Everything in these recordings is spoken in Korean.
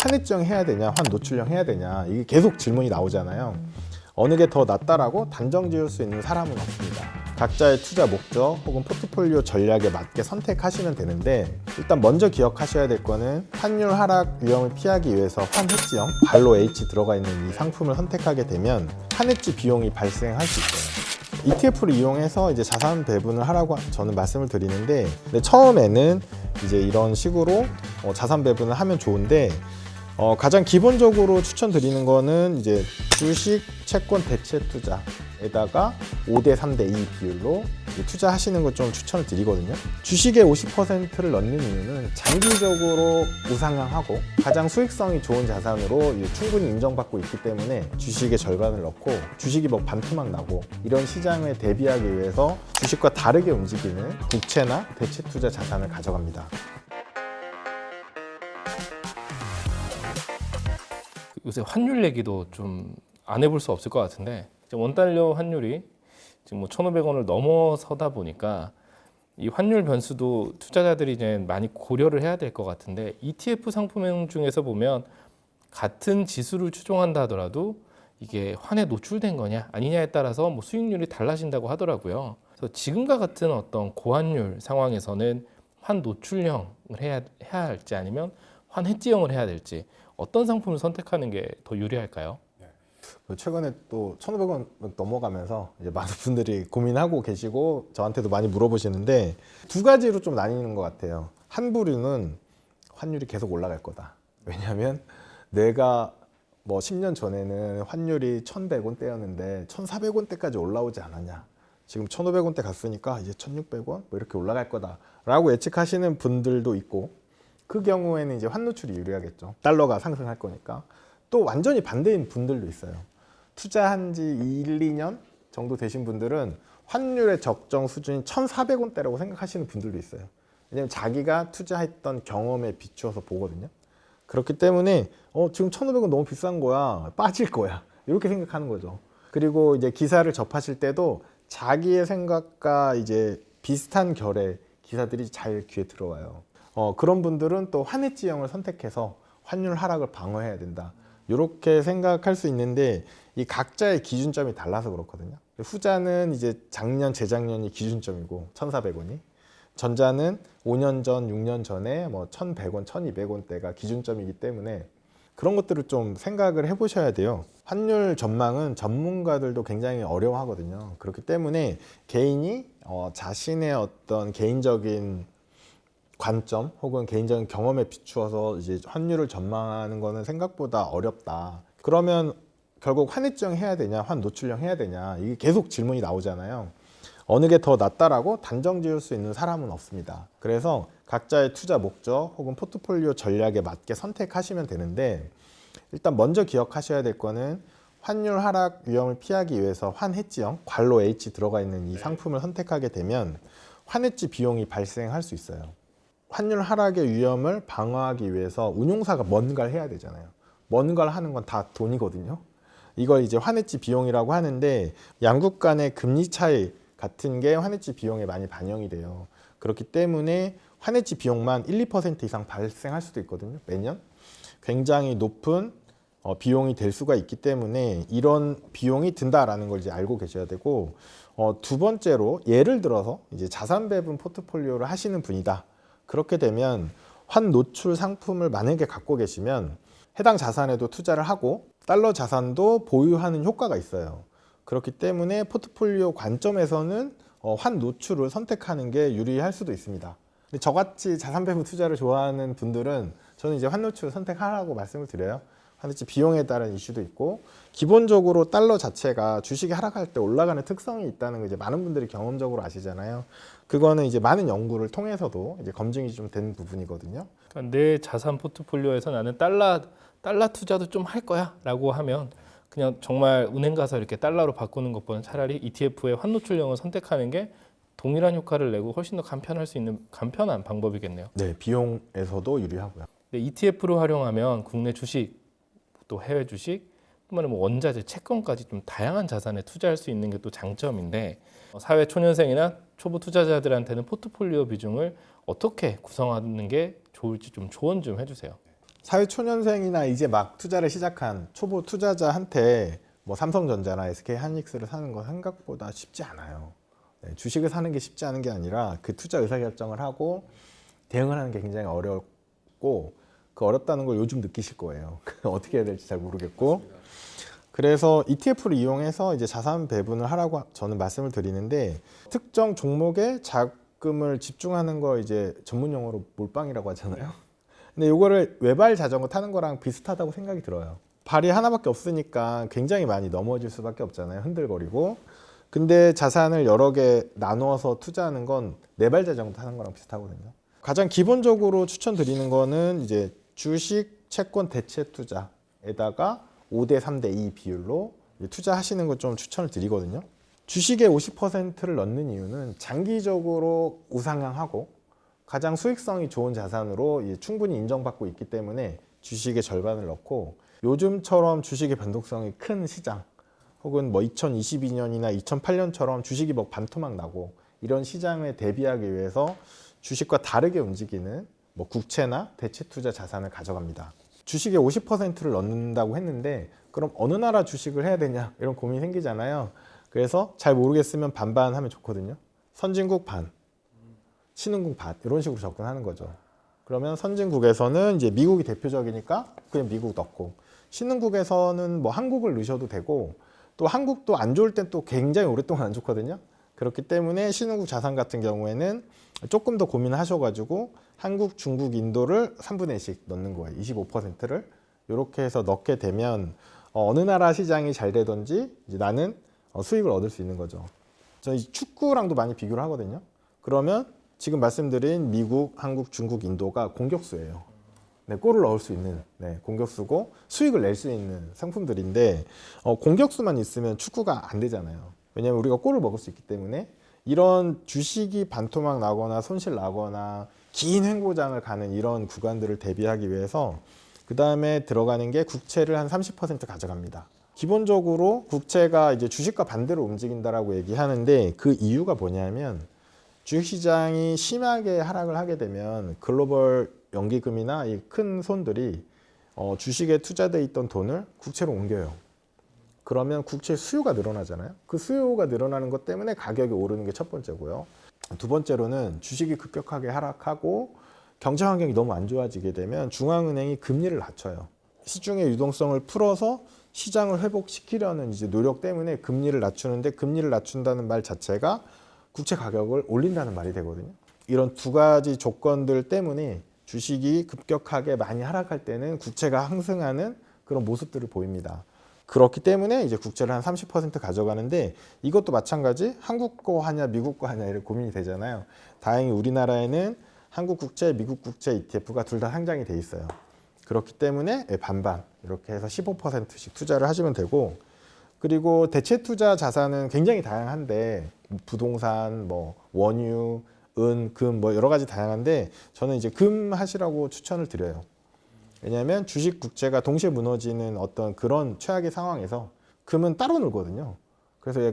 환해지형 해야 되냐, 환 노출형 해야 되냐, 이게 계속 질문이 나오잖아요. 어느 게 더 낫다라고 단정 지을 수 있는 사람은 없습니다. 각자의 투자 목적 혹은 포트폴리오 전략에 맞게 선택하시면 되는데, 일단 먼저 기억하셔야 될 거는 환율 하락 위험을 피하기 위해서 환해지형, 괄로 H 들어가 있는 이 상품을 선택하게 되면 환해지 비용이 발생할 수 있어요. ETF를 이용해서 이제 자산 배분을 하라고 저는 말씀을 드리는데, 근데 처음에는 이제 이런 식으로 자산 배분을 하면 좋은데, 가장 기본적으로 추천드리는 거는 이제 주식, 채권, 대체 투자에다가 5대 3대 2 비율로 투자하시는 걸 좀 추천을 드리거든요. 주식의 50%를 넣는 이유는 장기적으로 우상향하고 가장 수익성이 좋은 자산으로 충분히 인정받고 있기 때문에 주식의 절반을 넣고, 주식이 뭐 반토막 나고 이런 시장에 대비하기 위해서 주식과 다르게 움직이는 국채나 대체 투자 자산을 가져갑니다. 요새 환율 얘기도 좀 안 해볼 수 없을 것 같은데, 원달러 환율이 지금 뭐 1,500원을 넘어서다 보니까 이 환율 변수도 투자자들이 이제 많이 고려를 해야 될 것 같은데, ETF 상품 중에서 보면 같은 지수를 추종한다 하더라도 이게 환에 노출된 거냐 아니냐에 따라서 뭐 수익률이 달라진다고 하더라고요. 그래서 지금과 같은 어떤 고환율 상황에서는 환 노출형을 해야 할지 아니면 환 해지형을 해야 될지, 어떤 상품을 선택하는 게 더 유리할까요? 최근에 또 1,500원 넘어가면서 이제 많은 분들이 고민하고 계시고 저한테도 많이 물어보시는데, 두 가지로 좀 나뉘는 것 같아요. 한 부류는 환율이 계속 올라갈 거다. 왜냐하면 내가 뭐 10년 전에는 환율이 1,100원대였는데 1,400원대까지 올라오지 않았냐. 지금 1,500원대 갔으니까 이제 1,600원 뭐 이렇게 올라갈 거다라고 예측하시는 분들도 있고, 그 경우에는 이제 환 노출이 유리하겠죠. 달러가 상승할 거니까. 또 완전히 반대인 분들도 있어요. 투자한 지 1, 2년 정도 되신 분들은 환율의 적정 수준이 1,400원대라고 생각하시는 분들도 있어요. 왜냐하면 자기가 투자했던 경험에 비추어서 보거든요. 그렇기 때문에 지금 1,500원 너무 비싼 거야, 빠질 거야, 이렇게 생각하는 거죠. 그리고 이제 기사를 접하실 때도 자기의 생각과 이제 비슷한 결의 기사들이 잘 귀에 들어와요. 그런 분들은 또 환해지형을 선택해서 환율 하락을 방어해야 된다, 이렇게 생각할 수 있는데, 이 각자의 기준점이 달라서 그렇거든요. 후자는 이제 작년, 재작년이 기준점이고 1,400원이, 전자는 5년 전, 6년 전에 뭐 1,100원, 1,200원대가 기준점이기 때문에 그런 것들을 좀 생각을 해보셔야 돼요. 환율 전망은 전문가들도 굉장히 어려워하거든요. 그렇기 때문에 개인이 자신의 어떤 개인적인 관점 혹은 개인적인 경험에 비추어서 이제 환율을 전망하는 거는 생각보다 어렵다. 그러면 결국 환해지형 해야 되냐, 환 노출형 해야 되냐, 이게 계속 질문이 나오잖아요. 어느 게 더 낫다라고 단정 지을 수 있는 사람은 없습니다. 그래서 각자의 투자 목적 혹은 포트폴리오 전략에 맞게 선택하시면 되는데, 일단 먼저 기억하셔야 될 거는 환율 하락 위험을 피하기 위해서 환해지형, 괄로 H 들어가 있는 이 상품을 선택하게 되면 환해지 비용이 발생할 수 있어요. 환율 하락의 위험을 방어하기 위해서 운용사가 뭔가를 해야 되잖아요. 뭔가를 하는 건 다 돈이거든요. 이걸 이제 환해지 비용이라고 하는데, 양국 간의 금리 차이 같은 게 환해지 비용에 많이 반영이 돼요. 그렇기 때문에 환해지 비용만 1, 2% 이상 발생할 수도 있거든요. 매년 굉장히 높은 비용이 될 수가 있기 때문에 이런 비용이 든다라는 걸 이제 알고 계셔야 되고, 두 번째로 예를 들어서 이제 자산 배분 포트폴리오를 하시는 분이다. 그렇게 되면 환 노출 상품을 만약에 갖고 계시면 해당 자산에도 투자를 하고 달러 자산도 보유하는 효과가 있어요. 그렇기 때문에 포트폴리오 관점에서는 환 노출을 선택하는 게 유리할 수도 있습니다. 근데 저같이 자산 배분 투자를 좋아하는 분들은 저는 이제 환 노출을 선택하라고 말씀을 드려요. 환해지 비용에 따른 이슈도 있고, 기본적으로 달러 자체가 주식이 하락할 때 올라가는 특성이 있다는 거 이제 많은 분들이 경험적으로 아시잖아요. 그거는 이제 많은 연구를 통해서도 이제 검증이 좀 된 부분이거든요. 그러니까 내 자산 포트폴리오에서 나는 달러 투자도 좀 할 거야라고 하면 그냥 정말 은행 가서 이렇게 달러로 바꾸는 것보다는 차라리 ETF의 환 노출형을 선택하는 게 동일한 효과를 내고 훨씬 더 간편할 수 있는 간편한 방법이겠네요. 네, 비용에서도 유리하고요. ETF로 활용하면 국내 주식, 또 해외 주식, 또는 뭐 원자재, 채권까지 좀 다양한 자산에 투자할 수 있는 게 또 장점인데, 사회 초년생이나 초보 투자자들한테는 포트폴리오 비중을 어떻게 구성하는 게 좋을지 좀 조언 좀 해주세요. 사회초년생이나 이제 막 투자를 시작한 초보 투자자한테 뭐 삼성전자나 SK 하이닉스를 사는 건 생각보다 쉽지 않아요. 네, 주식을 사는 게 쉽지 않은 게 아니라 그 투자 의사결정을 하고 대응을 하는 게 굉장히 어렵고 그 어렵다는 걸 요즘 느끼실 거예요. 어떻게 해야 될지 잘 모르겠고. 그래서 ETF를 이용해서 이제 자산 배분을 하라고 저는 말씀을 드리는데 특정 종목에 자금을 집중하는 거 이제 전문 용어로 몰빵이라고 하잖아요. 근데 이거를 외발 자전거 타는 거랑 비슷하다고 생각이 들어요. 발이 하나밖에 없으니까 굉장히 많이 넘어질 수밖에 없잖아요. 흔들거리고. 근데 자산을 여러 개 나누어서 투자하는 건 네발 자전거 타는 거랑 비슷하거든요. 가장 기본적으로 추천드리는 거는 이제 주식, 채권, 대체 투자에다가 5대 3대 2 비율로 투자하시는 걸 좀 추천을 드리거든요. 주식에 50%를 넣는 이유는 장기적으로 우상향하고 가장 수익성이 좋은 자산으로 충분히 인정받고 있기 때문에 주식의 절반을 넣고 요즘처럼 주식의 변동성이 큰 시장 혹은 뭐 2022년이나 2008년처럼 주식이 뭐 반토막 나고 이런 시장에 대비하기 위해서 주식과 다르게 움직이는 뭐 국채나 대체 투자 자산을 가져갑니다. 주식에 50%를 넣는다고 했는데 그럼 어느 나라 주식을 해야 되냐 이런 고민이 생기잖아요. 그래서 잘 모르겠으면 반반 하면 좋거든요. 선진국 반, 신흥국 반 이런 식으로 접근하는 거죠. 그러면 선진국에서는 이제 미국이 대표적이니까 그냥 미국 넣고 신흥국에서는 뭐 한국을 넣으셔도 되고 또 한국도 안 좋을 땐 또 굉장히 오랫동안 안 좋거든요. 그렇기 때문에 신흥국 자산 같은 경우에는 조금 더 고민하셔가지고 한국, 중국, 인도를 3분의 1씩 넣는 거예요. 25%를 이렇게 해서 넣게 되면 어느 나라 시장이 잘 되든지 이제 나는 수익을 얻을 수 있는 거죠. 저희 축구랑도 많이 비교를 하거든요. 그러면 지금 말씀드린 미국, 한국, 중국, 인도가 공격수예요. 네, 골을 넣을 수 있는 공격수고 수익을 낼 수 있는 상품들인데 공격수만 있으면 축구가 안 되잖아요. 왜냐하면 우리가 골을 먹을 수 있기 때문에 이런 주식이 반토막 나거나 손실 나거나 긴 횡보장을 가는 이런 구간들을 대비하기 위해서 그 다음에 들어가는 게 국채를 한 30% 가져갑니다. 기본적으로 국채가 이제 주식과 반대로 움직인다라고 얘기하는데 그 이유가 뭐냐면 주식시장이 심하게 하락을 하게 되면 글로벌 연기금이나 이 큰 손들이 주식에 투자돼 있던 돈을 국채로 옮겨요. 그러면 국채 수요가 늘어나잖아요. 그 수요가 늘어나는 것 때문에 가격이 오르는 게 첫 번째고요. 두 번째로는 주식이 급격하게 하락하고 경제 환경이 너무 안 좋아지게 되면 중앙은행이 금리를 낮춰요. 시중의 유동성을 풀어서 시장을 회복시키려는 이제 노력 때문에 금리를 낮추는데 금리를 낮춘다는 말 자체가 국채 가격을 올린다는 말이 되거든요. 이런 두 가지 조건들 때문에 주식이 급격하게 많이 하락할 때는 국채가 상승하는 그런 모습들을 보입니다. 그렇기 때문에 이제 국채를 한 30% 가져가는데 이것도 마찬가지 한국 거 하냐 미국 거 하냐 이런 고민이 되잖아요. 다행히 우리나라에는 한국 국채, 미국 국채 ETF가 둘 다 상장이 돼 있어요. 그렇기 때문에 반반 이렇게 해서 15%씩 투자를 하시면 되고 그리고 대체 투자 자산은 굉장히 다양한데 부동산, 뭐 원유, 은, 금 뭐 여러 가지 다양한데 저는 이제 금 하시라고 추천을 드려요. 왜냐하면 주식 국채가 동시에 무너지는 어떤 그런 최악의 상황에서 금은 따로 놀거든요. 그래서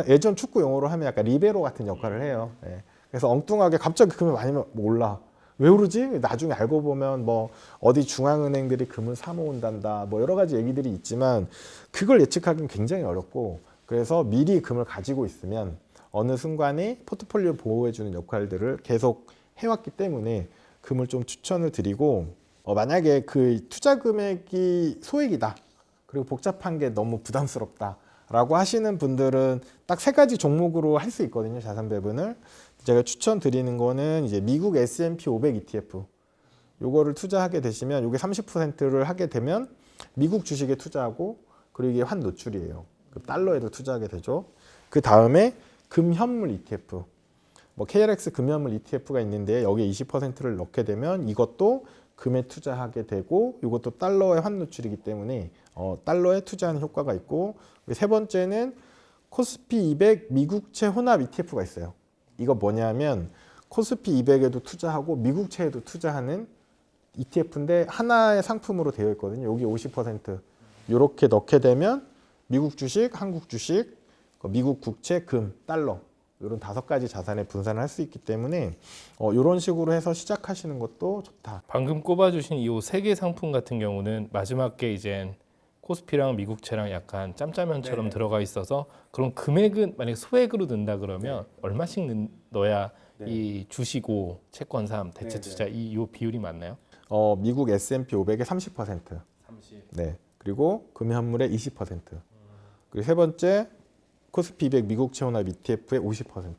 예전 축구 용어로 하면 약간 리베로 같은 역할을 해요. 그래서 엉뚱하게 갑자기 금이 많이 올라. 왜 오르지? 나중에 알고 보면 뭐 어디 중앙은행들이 금을 사 모은단다. 뭐 여러 가지 얘기들이 있지만 그걸 예측하기는 굉장히 어렵고 그래서 미리 금을 가지고 있으면 어느 순간에 포트폴리오 보호해주는 역할들을 계속 해왔기 때문에 금을 좀 추천을 드리고 만약에 그 투자 금액이 소액이다 그리고 복잡한 게 너무 부담스럽다 라고 하시는 분들은 딱 세 가지 종목으로 할 수 있거든요. 자산 배분을 제가 추천드리는 거는 이제 미국 S&P 500 ETF 요거를 투자하게 되시면 요게 30%를 하게 되면 미국 주식에 투자하고 그리고 이게 환 노출이에요. 달러에도 투자하게 되죠. 그 다음에 금현물 ETF 뭐 KLX 금현물 ETF가 있는데 여기에 20%를 넣게 되면 이것도 금에 투자하게 되고 이것도 달러의 환 노출이기 때문에 달러에 투자하는 효과가 있고 세 번째는 코스피 200 미국채 혼합 ETF가 있어요. 이거 뭐냐면 코스피 200에도 투자하고 미국채에도 투자하는 ETF인데 하나의 상품으로 되어 있거든요. 여기 50% 이렇게 넣게 되면 미국 주식, 한국 주식, 미국 국채, 금, 달러 이런 5가지 자산에 분산을 할 수 있기 때문에 이런 식으로 해서 시작하시는 것도 좋다. 방금 꼽아주신 이 3개 상품 같은 경우는 마지막 게 이제 코스피랑 미국채랑 약간 짬짜면처럼 들어가 있어서 그럼 금액은 만약에 소액으로 넣는다 그러면 얼마씩 넣어야 이 주식고 채권 3 대체 투자 요 비율이 맞나요? 미국 S&P 500의 30%. 네. 그리고 금연물의 20%. 그리고 세 번째 코스피 200 미국 채원화 ETF의 50%.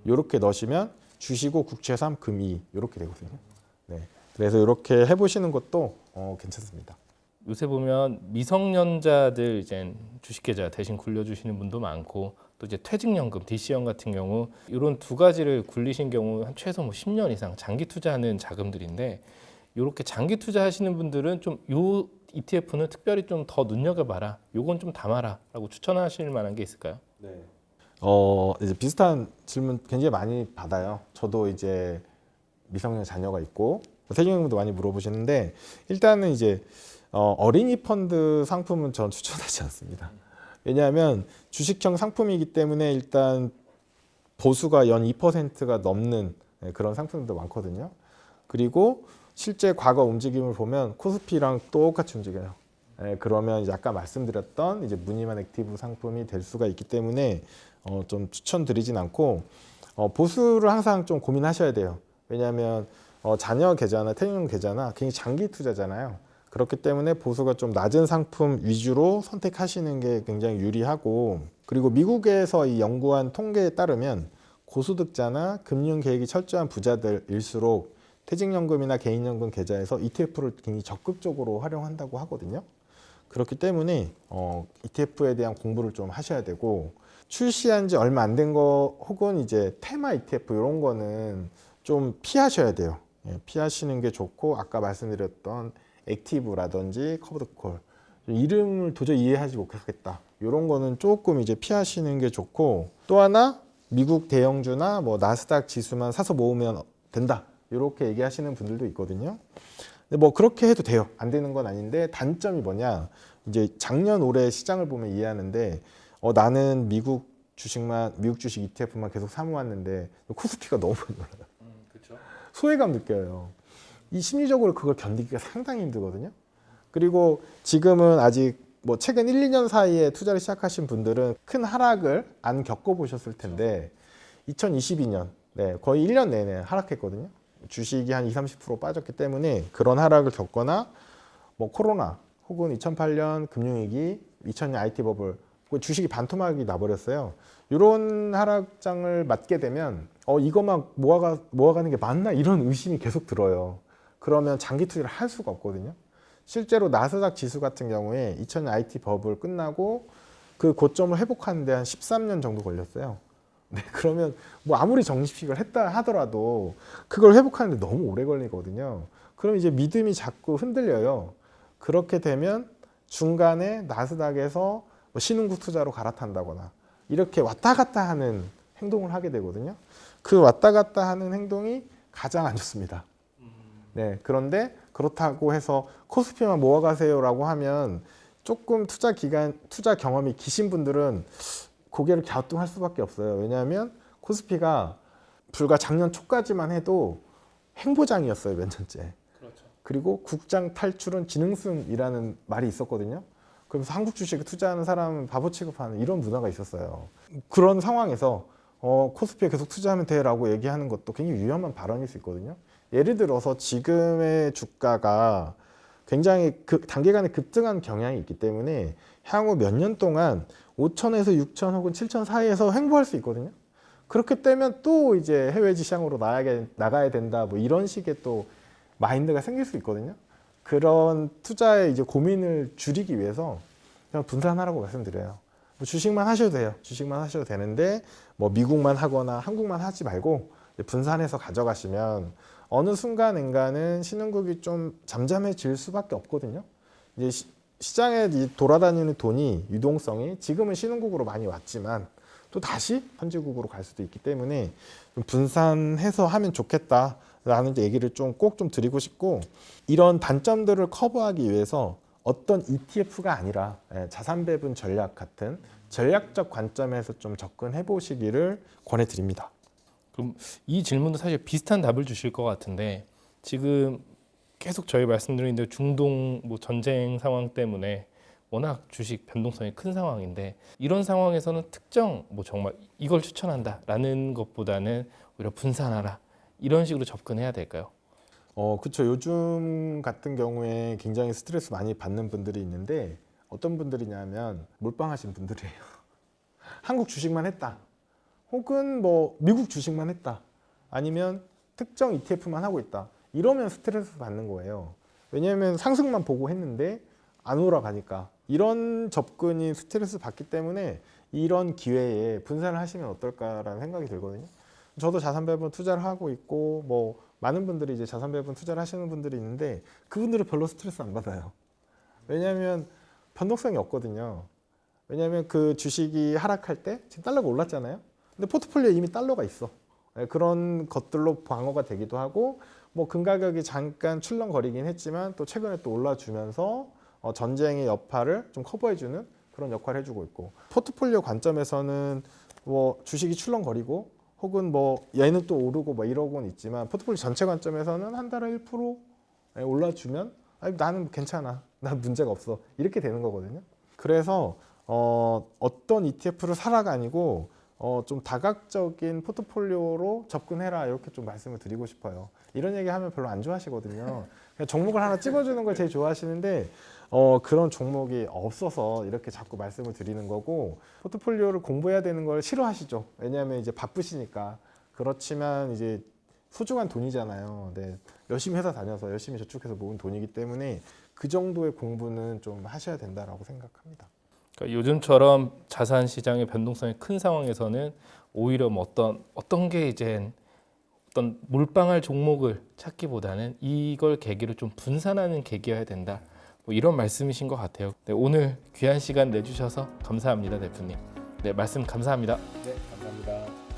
이렇게 넣으시면 주식고 국채 3 금 2 이렇게 되거든요. 네. 그래서 이렇게 해보시는 것도 괜찮습니다. 요새 보면 미성년자들 이제 주식 계좌 대신 굴려주시는 분도 많고 또 이제 퇴직연금 DC형 같은 경우 이런 2가지를 굴리신 경우 한 최소 10년 이상 장기 투자하는 자금들인데 이렇게 장기 투자하시는 분들은 좀 요 ETF는 특별히 좀 더 눈여겨봐라. 요건 좀 담아라라고 추천하실 만한 게 있을까요? 이제 비슷한 질문 굉장히 많이 받아요. 저도 이제 미성년 자녀가 있고 퇴직연금도 많이 물어보시는데 일단은 이제 어린이 펀드 상품은 전 추천하지 않습니다. 왜냐하면 주식형 상품이기 때문에 일단 보수가 연 2%가 넘는 그런 상품들도 많거든요. 그리고 실제 과거 움직임을 보면 코스피랑 똑같이 움직여요. 그러면 이제 아까 말씀드렸던 이제 무늬만 액티브 상품이 될 수가 있기 때문에 좀 추천드리진 않고 보수를 항상 좀 고민하셔야 돼요. 왜냐하면 자녀 계좌나 퇴직연금 계좌나 굉장히 장기 투자잖아요. 그렇기 때문에 보수가 좀 낮은 상품 위주로 선택하시는 게 굉장히 유리하고 그리고 미국에서 이 연구한 통계에 따르면 고소득자나 금융 계획이 철저한 부자들일수록 퇴직연금이나 개인연금 계좌에서 ETF를 굉장히 적극적으로 활용한다고 하거든요. 그렇기 때문에 ETF에 대한 공부를 좀 하셔야 되고 출시한 지 얼마 안 된 거 혹은 이제 테마 ETF 이런 거는 좀 피하셔야 돼요. 피하시는 게 좋고 아까 말씀드렸던 액티브라든지 커브드콜 이름을 도저히 이해하지 못하겠다 이런 거는 조금 이제 피하시는 게 좋고 또 하나 미국 대형주나 뭐 나스닥 지수만 사서 모으면 된다 이렇게 얘기하시는 분들도 있거든요. 근데 뭐 그렇게 해도 돼요. 안 되는 건 아닌데 단점이 뭐냐 이제 작년 올해 시장을 보면 이해하는데 나는 미국 주식 ETF만 계속 사모았는데 코스피가 너무 많이 올라요. 소외감 느껴요. 이 심리적으로 그걸 견디기가 상당히 힘들거든요. 그리고 지금은 아직 뭐 최근 1, 2년 사이에 투자를 시작하신 분들은 큰 하락을 안 겪어보셨을 텐데 2022년 거의 1년 내내 하락했거든요. 주식이 한 20, 30% 빠졌기 때문에 그런 하락을 겪거나 뭐 코로나 혹은 2008년 금융위기, 2000년 IT 버블 주식이 반토막이 나버렸어요. 이런 하락장을 맞게 되면 이것만 모아가는 게 맞나 이런 의심이 계속 들어요. 그러면 장기 투자를 할 수가 없거든요. 실제로 나스닥 지수 같은 경우에 2000년 IT 버블 끝나고 그 고점을 회복하는데 한 13년 정도 걸렸어요. 네, 그러면 뭐 아무리 정식픽을 했다 하더라도 그걸 회복하는데 너무 오래 걸리거든요. 그럼 이제 믿음이 자꾸 흔들려요. 그렇게 되면 중간에 나스닥에서 뭐 신흥국 투자로 갈아탄다거나 이렇게 왔다 갔다 하는 행동을 하게 되거든요. 그 왔다 갔다 하는 행동이 가장 안 좋습니다. 네, 그런데 그렇다고 해서 코스피만 모아가세요라고 하면 조금 투자 경험이 기신 분들은 고개를 갸우뚱할 수밖에 없어요. 왜냐하면 코스피가 불과 작년 초까지만 해도 행보장이었어요, 몇 년째. 그리고 국장 탈출은 지능승이라는 말이 있었거든요. 그러면서 한국 주식에 투자하는 사람은 바보 취급하는 이런 문화가 있었어요. 그런 상황에서 코스피에 계속 투자하면 돼라고 얘기하는 것도 굉장히 위험한 발언일 수 있거든요. 예를 들어서 지금의 주가가 굉장히 단기간에 급등한 경향이 있기 때문에 향후 몇 년 동안 5천에서 6천 혹은 7천 사이에서 횡보할 수 있거든요. 그렇게 되면 또 이제 해외 시장으로 나가야 된다 뭐 이런 식의 또 마인드가 생길 수 있거든요. 그런 투자의 이제 고민을 줄이기 위해서 그냥 분산하라고 말씀드려요. 뭐 주식만 하셔도 돼요. 주식만 하셔도 되는데 뭐 미국만 하거나 한국만 하지 말고 분산해서 가져가시면 어느 순간인가는 신흥국이 좀 잠잠해질 수밖에 없거든요. 이제 시장에 돌아다니는 돈이 유동성이 지금은 신흥국으로 많이 왔지만 또 다시 현지국으로 갈 수도 있기 때문에 좀 분산해서 하면 좋겠다라는 얘기를 꼭 좀 드리고 싶고 이런 단점들을 커버하기 위해서 어떤 ETF가 아니라 자산 배분 전략 같은 전략적 관점에서 좀 접근해 보시기를 권해드립니다. 그럼 이 질문도 사실 비슷한 답을 주실 것 같은데 지금 계속 저희 말씀드린 대로 중동 뭐 전쟁 상황 때문에 워낙 주식 변동성이 큰 상황인데 이런 상황에서는 특정 뭐 정말 이걸 추천한다라는 것보다는 오히려 분산하라 이런 식으로 접근해야 될까요? 그렇죠. 요즘 같은 경우에 굉장히 스트레스 많이 받는 분들이 있는데 어떤 분들이냐면 몰빵하신 분들이에요. 한국 주식만 했다. 혹은 뭐 미국 주식만 했다. 아니면 특정 ETF만 하고 있다. 이러면 스트레스 받는 거예요. 왜냐하면 상승만 보고 했는데 안 올라가니까. 이런 접근이 스트레스 받기 때문에 이런 기회에 분산을 하시면 어떨까라는 생각이 들거든요. 저도 자산 배분 투자를 하고 있고 뭐 많은 분들이 이제 자산 배분 투자를 하시는 분들이 있는데 그분들은 별로 스트레스 안 받아요. 왜냐하면 변동성이 없거든요. 왜냐하면 그 주식이 하락할 때 지금 달러가 올랐잖아요. 근데 포트폴리오에 이미 달러가 있어. 그런 것들로 방어가 되기도 하고 뭐 금 가격이 잠깐 출렁거리긴 했지만 또 최근에 또 올라주면서 전쟁의 여파를 좀 커버해주는 그런 역할을 해주고 있고 포트폴리오 관점에서는 뭐 주식이 출렁거리고 혹은 뭐 얘는 또 오르고 뭐 이러고는 있지만 포트폴리오 전체 관점에서는 한 달에 1% 올라주면 아니, 나는 괜찮아. 난 문제가 없어. 이렇게 되는 거거든요. 그래서 어떤 ETF를 사라가 아니고 좀 다각적인 포트폴리오로 접근해라 이렇게 좀 말씀을 드리고 싶어요. 이런 얘기하면 별로 안 좋아하시거든요. 그냥 종목을 하나 찍어주는 걸 제일 좋아하시는데 그런 종목이 없어서 이렇게 자꾸 말씀을 드리는 거고 포트폴리오를 공부해야 되는 걸 싫어하시죠. 왜냐하면 이제 바쁘시니까. 그렇지만 이제 소중한 돈이잖아요. 네, 열심히 회사 다녀서 열심히 저축해서 모은 돈이기 때문에 그 정도의 공부는 좀 하셔야 된다라고 생각합니다. 그러니까 요즘처럼 자산 시장의 변동성이 큰 상황에서는 오히려 뭐 어떤 게 이제 어떤 몰빵할 종목을 찾기보다는 이걸 계기로 좀 분산하는 계기여야 된다. 뭐 이런 말씀이신 것 같아요. 네, 오늘 귀한 시간 내주셔서 감사합니다, 대표님. 네, 말씀 감사합니다. 네, 감사합니다.